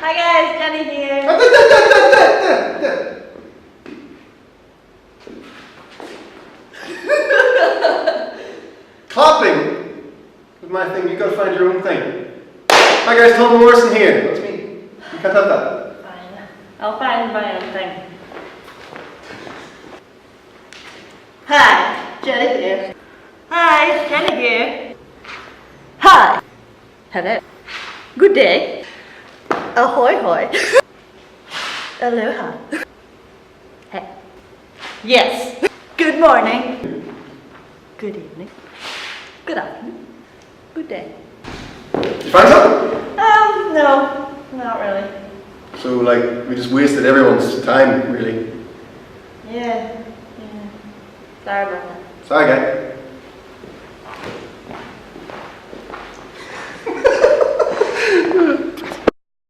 Hi guys, Jenni here. Clapping is my thing. You gotta find your own thing. Hi guys, Tom Morrison here. That's me. You can't have that. Fine. I'll find my own thing. Hi, Jenni here. Hi, Jenni here. Hi. Hello. Good day. Ahoy hoy. Aloha. Hey. Yes. Good morning. Good evening. Good afternoon. Good day. Did you find something? No, not really. So like, we just wasted everyone's time, really. Yeah. Sorry about that. Sorry guy.